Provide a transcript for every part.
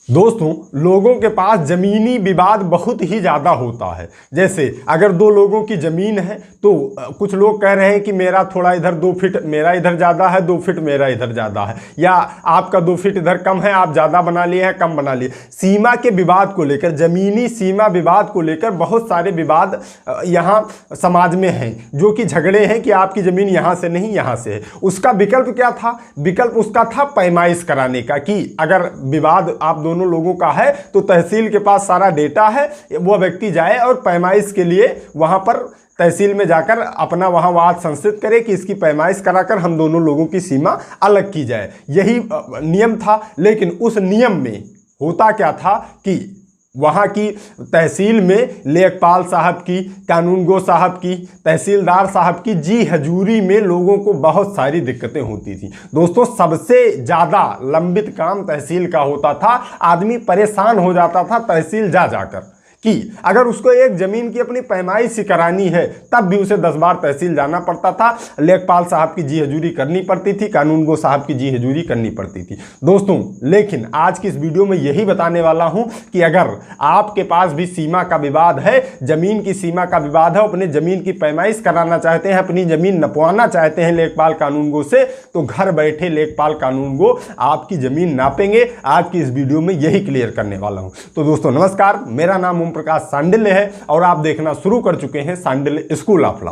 दोस्तों, लोगों के पास जमीनी विवाद बहुत ही ज़्यादा होता है। जैसे अगर दो लोगों की ज़मीन है तो कुछ लोग कह रहे हैं कि मेरा थोड़ा इधर 2 फीट मेरा इधर ज़्यादा है, 2 फीट मेरा इधर ज़्यादा है, या आपका 2 फीट इधर कम है, आप ज़्यादा बना लिए हैं, कम बना लिए। सीमा के विवाद को लेकर, ज़मीनी सीमा विवाद को लेकर बहुत सारे विवाद यहाँ समाज में हैं, जो कि झगड़े हैं कि आपकी ज़मीन यहाँ से नहीं यहाँ से है। उसका विकल्प क्या था? विकल्प उसका था पैमाइश कराने का, कि अगर विवाद आप दोनों लोगों का है तो तहसील के पास सारा डेटा है, वो व्यक्ति जाए और पैमाइश के लिए वहां पर तहसील में जाकर अपना वहां वाद संस्थित करे कि इसकी पैमाइश कराकर हम दोनों लोगों की सीमा अलग की जाए। यही नियम था। लेकिन उस नियम में होता क्या था कि वहाँ की तहसील में लेखपाल साहब की, कानूनगो साहब की, तहसीलदार साहब की जी हजूरी में लोगों को बहुत सारी दिक्कतें होती थी। दोस्तों, सबसे ज़्यादा लंबित काम तहसील का होता था। आदमी परेशान हो जाता था तहसील जा जाकर कि अगर उसको एक ज़मीन की अपनी पैमाइश करानी है तब भी उसे 10 बार तहसील जाना पड़ता था। लेखपाल साहब की जी हजूरी करनी पड़ती थी, कानूनगो साहब की जी हजूरी करनी पड़ती थी। दोस्तों, लेकिन आज की इस वीडियो में यही बताने वाला हूं कि अगर आपके पास भी सीमा का विवाद है, ज़मीन की सीमा का विवाद है, अपनी ज़मीन की पैमाइश कराना चाहते हैं, अपनी ज़मीन नपवाना चाहते हैं लेखपाल कानूनगो से, तो घर बैठे लेखपाल कानूनगो आपकी ज़मीन नापेंगे। आज की इस वीडियो में यही क्लियर करने वाला हूं। तो दोस्तों नमस्कार, मेरा नाम ओम प्रकाश सांडिल्य है और आप देखना शुरू कर चुके हैं सांडिल्य स्कूल ऑफ लॉ।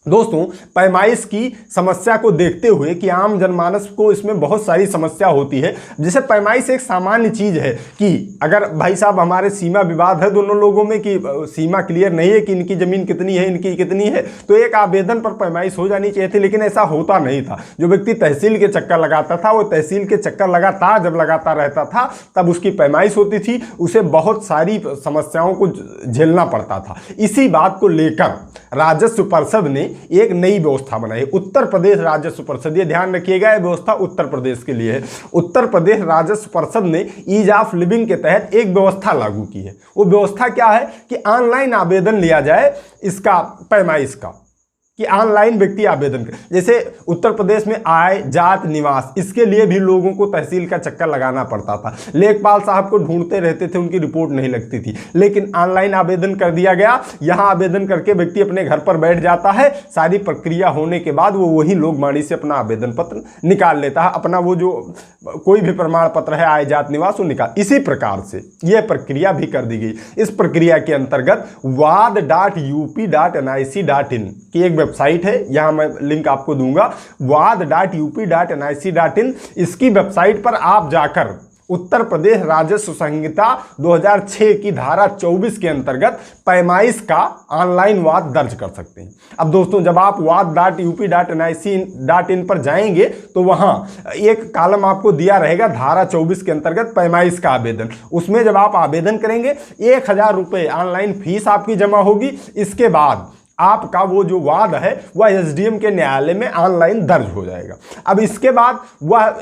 दोस्तों, पैमाइश की समस्या को देखते हुए कि आम जनमानस को इसमें बहुत सारी समस्या होती है। जैसे पैमाइश एक सामान्य चीज़ है कि अगर भाई साहब हमारे सीमा विवाद है दोनों लोगों में कि सीमा क्लियर नहीं है कि इनकी ज़मीन कितनी है, इनकी कितनी है, तो एक आवेदन पर पैमाइश हो जानी चाहिए थी। लेकिन ऐसा होता नहीं था। जो व्यक्ति तहसील के चक्कर लगाता था, वो तहसील के चक्कर लगातार जब लगाता रहता था तब उसकी पैमाइश होती थी, उसे बहुत सारी समस्याओं को झेलना पड़ता था। इसी बात को लेकर राजस्व परिषद ने एक नई व्यवस्था बनाई, उत्तर प्रदेश राजस्व परिषद। ये ध्यान रखिएगा, यह व्यवस्था उत्तर प्रदेश के लिए है। उत्तर प्रदेश राजस्व परिषद ने ईज ऑफ लिविंग के तहत एक व्यवस्था लागू की है। वो व्यवस्था क्या है कि ऑनलाइन आवेदन लिया जाए इसका, पैमाइश का, कि ऑनलाइन व्यक्ति आवेदन करे। जैसे उत्तर प्रदेश में आय, जात, निवास, इसके लिए भी लोगों को तहसील का चक्कर लगाना पड़ता था। लेखपाल साहब को ढूंढते रहते थे, उनकी रिपोर्ट नहीं लगती थी। लेकिन ऑनलाइन आवेदन कर दिया गया। यहाँ आवेदन करके व्यक्ति अपने घर पर बैठ जाता है। सारी प्रक्रिया होने के बाद वो वही लोग माड़ी से अपना आवेदन पत्र निकाल लेता है, अपना वो जो कोई भी प्रमाण पत्र है, आय, जात, निवास, वो निकाल। इसी प्रकार से यह प्रक्रिया भी कर दी गई। इस प्रक्रिया के अंतर्गत वाद.up.nic.in की एक वेबसाइट है, यहां मैं लिंक आपको दूंगा, वाद.up.nic.in। इसकी वेबसाइट पर आप जाकर उत्तर प्रदेश राजस्व संहिता 2006 की धारा 24 के अंतर्गत पैमाइश का ऑनलाइन वाद दर्ज कर सकते हैं। अब दोस्तों, जब आप वाद.up.nic.in पर जाएंगे तो वहां एक कॉलम आपको दिया रहेगा धारा 24 के अंतर्गत पैमाइश का आवेदन। उसमें जब आप आवेदन करेंगे 1000 रुपये ऑनलाइन फीस आपकी जमा होगी। इसके बाद आपका वो जो वाद है वह एसडीएम के न्यायालय में ऑनलाइन दर्ज हो जाएगा। अब इसके बाद वह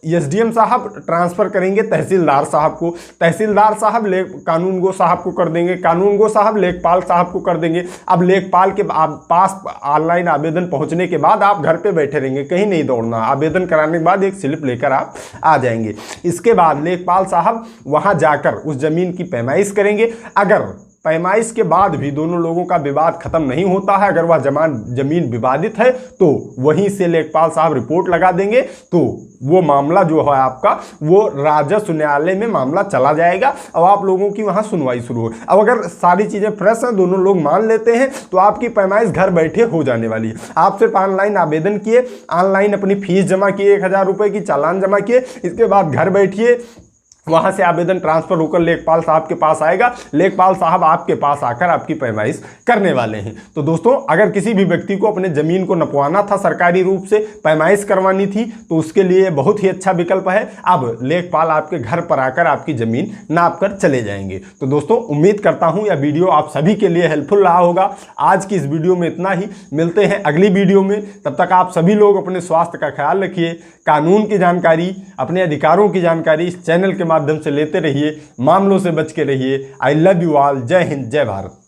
एसडीएम साहब ट्रांसफर करेंगे तहसीलदार साहब को, तहसीलदार साहब कानूनगो साहब को कर देंगे, कानूनगो साहब लेखपाल साहब को कर देंगे। अब लेखपाल के पास ऑनलाइन आवेदन पहुंचने के बाद आप घर पे बैठे रहेंगे, कहीं नहीं दौड़ना। आवेदन कराने के बाद एक स्लिप लेकर आप आ जाएंगे। इसके बाद लेखपाल साहब वहां जाकर उस जमीन की पैमाइश करेंगे। अगर पैमाइश के बाद भी दोनों लोगों का विवाद खत्म नहीं होता है, अगर वह जमीन विवादित है, तो वहीं से लेखपाल साहब रिपोर्ट लगा देंगे, तो वो मामला जो है आपका, वो राजस्व न्यायालय में मामला चला जाएगा और आप लोगों की वहां सुनवाई शुरू हो। अब अगर सारी चीजें फ्रेश हैं, दोनों लोग मान लेते हैं, तो आपकी पैमाइश घर बैठे हो जाने वाली है। आप सिर्फ ऑनलाइन आवेदन किए, ऑनलाइन अपनी फीस जमा किए, 1000 रुपये की चालान जमा किए, इसके बाद घर बैठिए, वहां से आवेदन ट्रांसफर होकर लेखपाल साहब के पास आएगा। लेखपाल साहब आपके पास आकर आपकी पैमाइश करने वाले हैं। तो दोस्तों, अगर किसी भी व्यक्ति को अपने जमीन को नपवाना था, सरकारी रूप से पैमाइश करवानी थी, तो उसके लिए बहुत ही अच्छा विकल्प है। अब लेखपाल आपके घर पर आकर आपकी जमीन नाप कर चले जाएंगे। तो दोस्तों, उम्मीद करता हूं यह वीडियो आप सभी के लिए हेल्पफुल रहा होगा। आज की इस वीडियो में इतना ही, मिलते हैं अगली वीडियो में। तब तक आप सभी लोग अपने स्वास्थ्य का ख्याल रखिए। कानून की जानकारी, अपने अधिकारों की जानकारी इस चैनल के माध्यम से लेते रहिए। मामलों से बच के रहिए। I love you all. जय हिंद, जय भारत।